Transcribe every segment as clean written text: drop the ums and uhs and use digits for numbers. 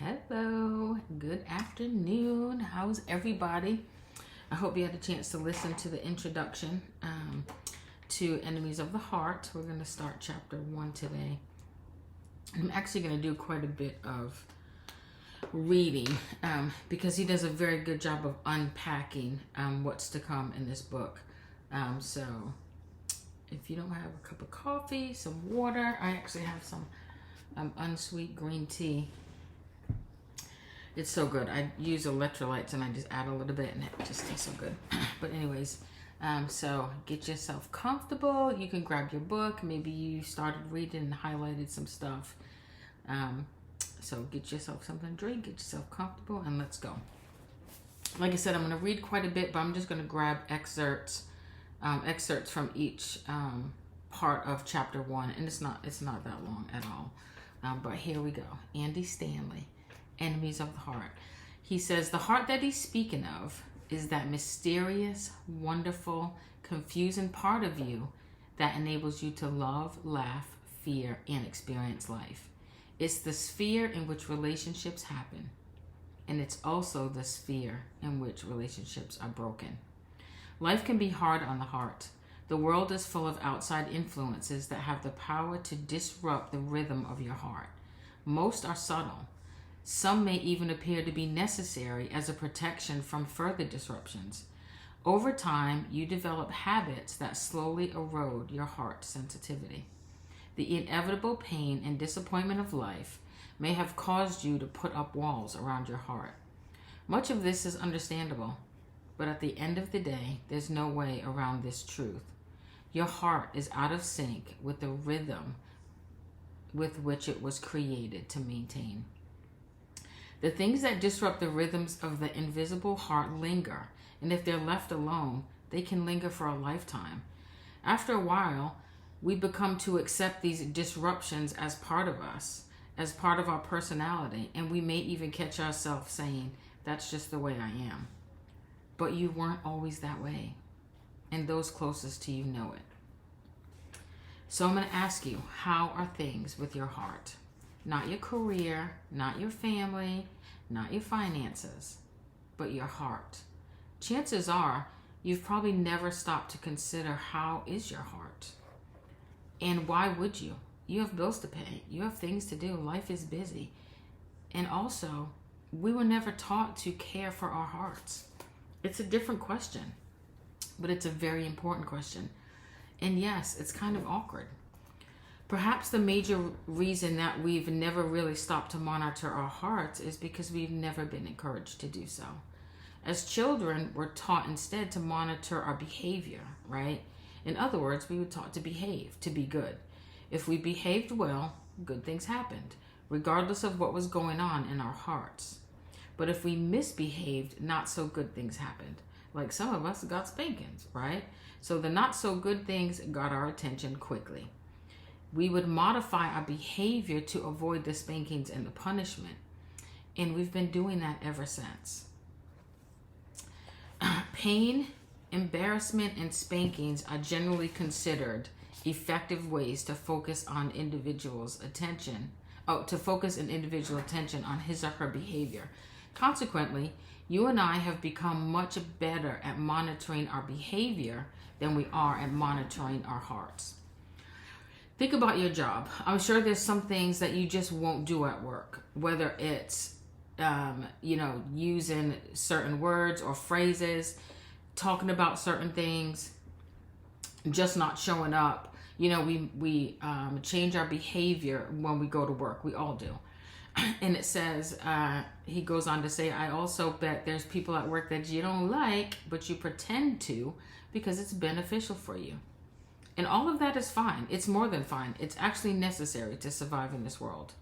Hello, good afternoon. How's everybody? I hope you had a chance to listen to the introduction to Enemies of the Heart. We're going to start chapter 1 today. I'm actually going to do quite a bit of reading because he does a very good job of unpacking what's to come in this book. So if you don't have a cup of coffee, some water, I actually have some unsweet green tea. It's so good. I use electrolytes and I just add a little bit and it just tastes so good. But anyways, so get yourself comfortable. You can grab your book. Maybe you started reading and highlighted some stuff. So get yourself something to drink, get yourself comfortable, and let's go. Like I said, I'm going to read quite a bit, but I'm just going to grab excerpts from each part of chapter 1, and it's not that long at all. But here we go. Andy Stanley. Enemies of the Heart. He says, the heart that he's speaking of is that mysterious, wonderful, confusing part of you that enables you to love, laugh, fear, and experience life. It's the sphere in which relationships happen, and it's also the sphere in which relationships are broken. Life can be hard on the heart. The world is full of outside influences that have the power to disrupt the rhythm of your heart. Most are subtle. Some may even appear to be necessary as a protection from further disruptions. Over time, you develop habits that slowly erode your heart sensitivity. The inevitable pain and disappointment of life may have caused you to put up walls around your heart. Much of this is understandable, but at the end of the day, there's no way around this truth. Your heart is out of sync with the rhythm with which it was created to maintain. The things that disrupt the rhythms of the invisible heart linger, and if they're left alone, they can linger for a lifetime. After a while, we become to accept these disruptions as part of us, as part of our personality, and we may even catch ourselves saying, that's just the way I am. But you weren't always that way, and those closest to you know it. So I'm going to ask you, how are things with your heart? Not your career, not your family, not your finances, but your heart. Chances are you've probably never stopped to consider, how is your heart? And why would you? You have bills to pay. You have things to do. Life is busy. And also, we were never taught to care for our hearts. It's a different question, but it's a very important question. And yes, it's kind of awkward. Perhaps the major reason that we've never really stopped to monitor our hearts is because we've never been encouraged to do so. As children, we're taught instead to monitor our behavior, right? In other words, we were taught to behave, to be good. If we behaved well, good things happened, regardless of what was going on in our hearts. But if we misbehaved, not so good things happened. Like some of us got spankings, right? So the not so good things got our attention quickly. We would modify our behavior to avoid the spankings and the punishment. And we've been doing that ever since. Pain, embarrassment, and spankings are generally considered effective ways to focus on individuals' attention, to focus an individual attention on his or her behavior. Consequently, you and I have become much better at monitoring our behavior than we are at monitoring our hearts. Think about your job. I'm sure there's some things that you just won't do at work, whether it's, using certain words or phrases, talking about certain things, just not showing up. We change our behavior when we go to work. We all do. And it says, he goes on to say, I also bet there's people at work that you don't like, but you pretend to because it's beneficial for you. And all of that is fine. It's more than fine. It's actually necessary to survive in this world.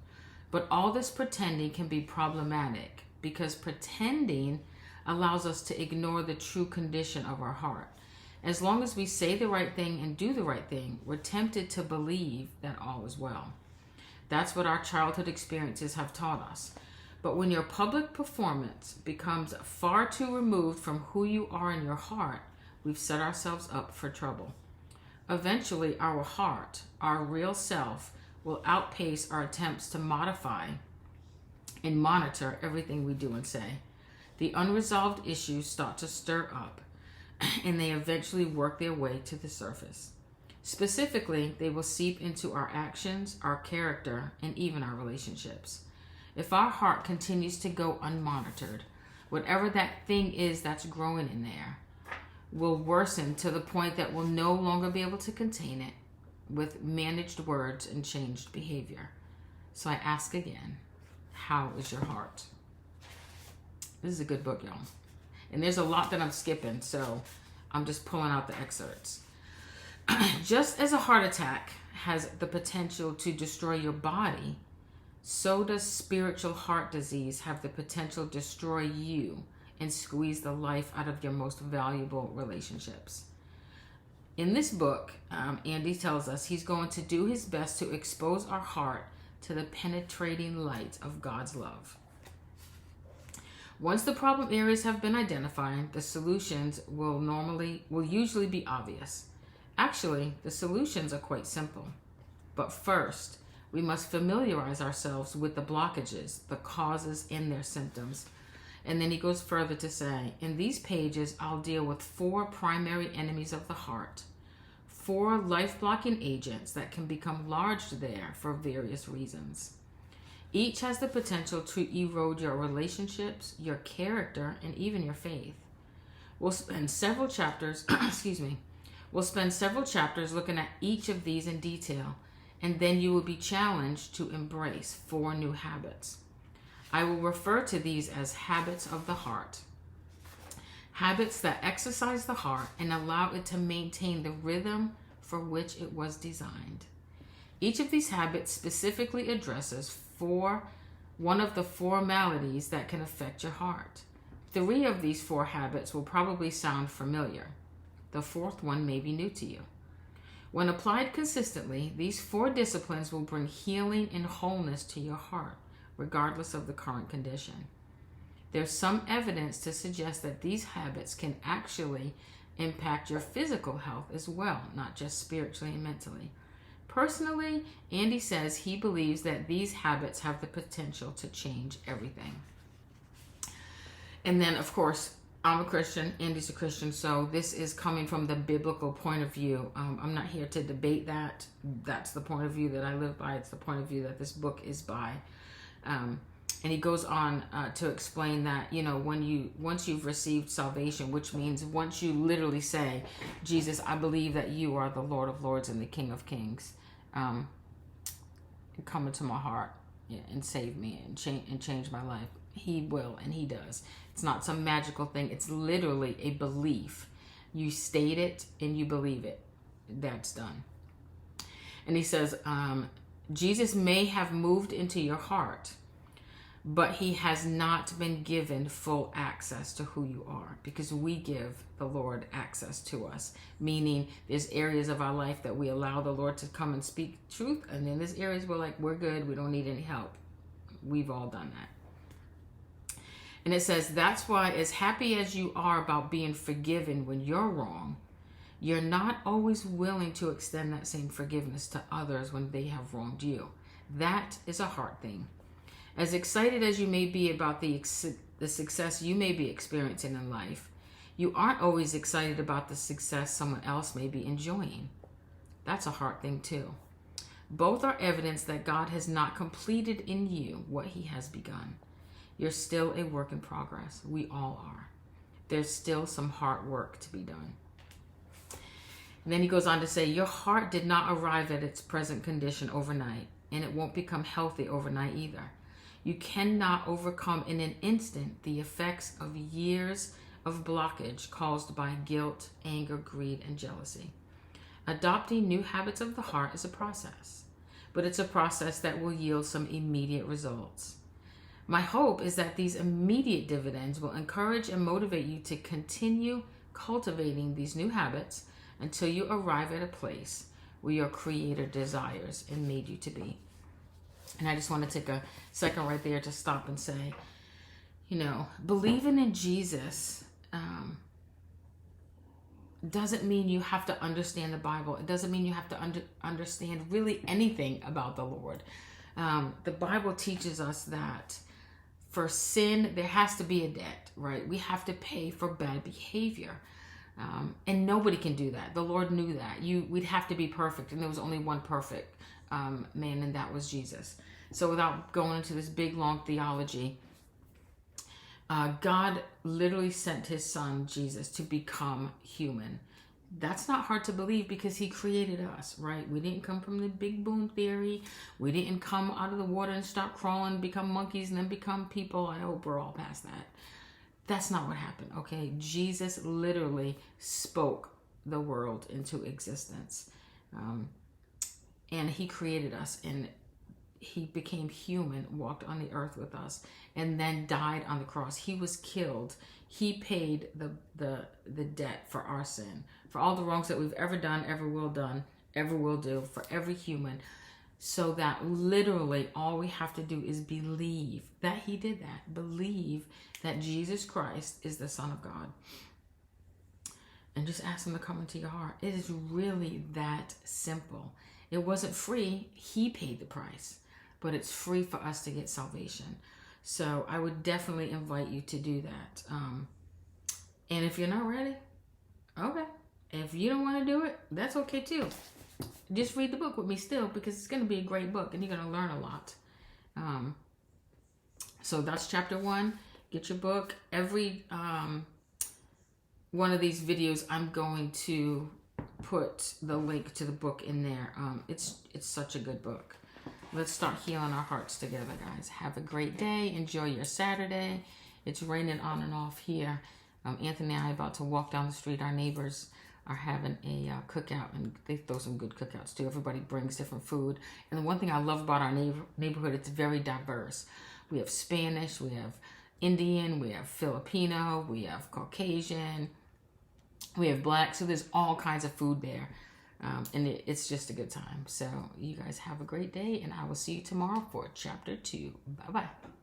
But all this pretending can be problematic because pretending allows us to ignore the true condition of our heart. As long as we say the right thing and do the right thing, we're tempted to believe that all is well. That's what our childhood experiences have taught us. But when your public performance becomes far too removed from who you are in your heart, we've set ourselves up for trouble. Eventually, our heart, our real self, will outpace our attempts to modify and monitor everything we do and say. The unresolved issues start to stir up, and they eventually work their way to the surface. Specifically, they will seep into our actions, our character, and even our relationships. If our heart continues to go unmonitored, whatever that thing is that's growing in there will worsen to the point that we'll no longer be able to contain it with managed words and changed behavior. So I ask again, how is your heart? This is a good book, y'all. And there's a lot that I'm skipping, so I'm just pulling out the excerpts. Just as a heart attack has the potential to destroy your body, so does spiritual heart disease have the potential to destroy you and squeeze the life out of your most valuable relationships. In this book, Andy tells us he's going to do his best to expose our heart to the penetrating light of God's love. Once the problem areas have been identified, the solutions will usually be obvious. Actually, the solutions are quite simple. But first, we must familiarize ourselves with the blockages, the causes, and their symptoms. And then he goes further to say, in these pages, I'll deal with 4 primary enemies of the heart, 4 life-blocking agents that can become lodged there for various reasons. Each has the potential to erode your relationships, your character, and even your faith. We'll spend several chapters, We'll spend several chapters looking at each of these in detail, and then you will be challenged to embrace 4 new habits. I will refer to these as habits of the heart. Habits that exercise the heart and allow it to maintain the rhythm for which it was designed. Each of these habits specifically addresses one of the 4 maladies that can affect your heart. 3 of these 4 habits will probably sound familiar. The 4th one may be new to you. When applied consistently, these 4 disciplines will bring healing and wholeness to your heart, regardless of the current condition. There's some evidence to suggest that these habits can actually impact your physical health as well, not just spiritually and mentally. Personally, Andy says he believes that these habits have the potential to change everything. And then, of course, I'm a Christian, Andy's a Christian, so this is coming from the biblical point of view. I'm not here to debate that. That's the point of view that I live by. It's the point of view that this book is by. And he goes on to explain that, once you've received salvation, which means once you literally say, Jesus, I believe that you are the Lord of Lords and the King of Kings, come into my heart and save me and change my life. He will, and he does. It's not some magical thing. It's literally a belief. You state it and you believe it. That's done. And he says, Jesus may have moved into your heart, but he has not been given full access to who you are, because we give the Lord access to us, meaning there's areas of our life that we allow the Lord to come and speak truth, and then there's areas we're good, we don't need any help. We've all done that. And it says, that's why as happy as you are about being forgiven when you're wrong, you're not always willing to extend that same forgiveness to others when they have wronged you. That is a heart thing. As excited as you may be about the success you may be experiencing in life, you aren't always excited about the success someone else may be enjoying. That's a heart thing too. Both are evidence that God has not completed in you what he has begun. You're still a work in progress. We all are. There's still some hard work to be done. And then he goes on to say, your heart did not arrive at its present condition overnight, and it won't become healthy overnight either. You cannot overcome in an instant the effects of years of blockage caused by guilt, anger, greed, and jealousy. Adopting new habits of the heart is a process, but it's a process that will yield some immediate results. My hope is that these immediate dividends will encourage and motivate you to continue cultivating these new habits until you arrive at a place where your Creator desires and made you to be. And I just want to take a second right there to stop and say, believing in Jesus doesn't mean you have to understand the Bible. It doesn't mean you have to understand really anything about the Lord. The Bible teaches us that for sin, there has to be a debt, right? We have to pay for bad behavior. And nobody can do that. The Lord knew that. We'd have to be perfect, and there was only one perfect man, and that was Jesus. So without going into this big, long theology, God literally sent his son, Jesus, to become human. That's not hard to believe because he created us, right? We didn't come from the big boom theory. We didn't come out of the water and start crawling, become monkeys, and then become people. I hope we're all past that. That's not what happened, okay? Jesus literally spoke the world into existence. And he created us, and he became human, walked on the earth with us, and then died on the cross. He was killed. He paid the debt for our sin, for all the wrongs that we've ever done, ever will do, for every human, so that literally all we have to do is believe that he did that. Believe that Jesus Christ is the Son of God. And just ask him to come into your heart. It is really that simple. It wasn't free. He paid the price. But it's free for us to get salvation. So I would definitely invite you to do that. And if you're not ready, okay. If you don't want to do it, that's okay too. Just read the book with me still, because it's going to be a great book and you're going to learn a lot. So that's chapter 1. Get your book. Every one of these videos, I'm going to put the link to the book in there. It's such a good book. Let's start healing our hearts together, guys. Have a great day. Enjoy your Saturday. It's raining on and off here. Anthony and I are about to walk down the street. Our neighbors are having a cookout, and they throw some good cookouts too. Everybody brings different food. And the one thing I love about our neighborhood, it's very diverse. We have Spanish, we have Indian, we have Filipino, we have Caucasian, we have Black. So there's all kinds of food there. And it's just a good time. So you guys have a great day, and I will see you tomorrow for chapter 2. Bye-bye.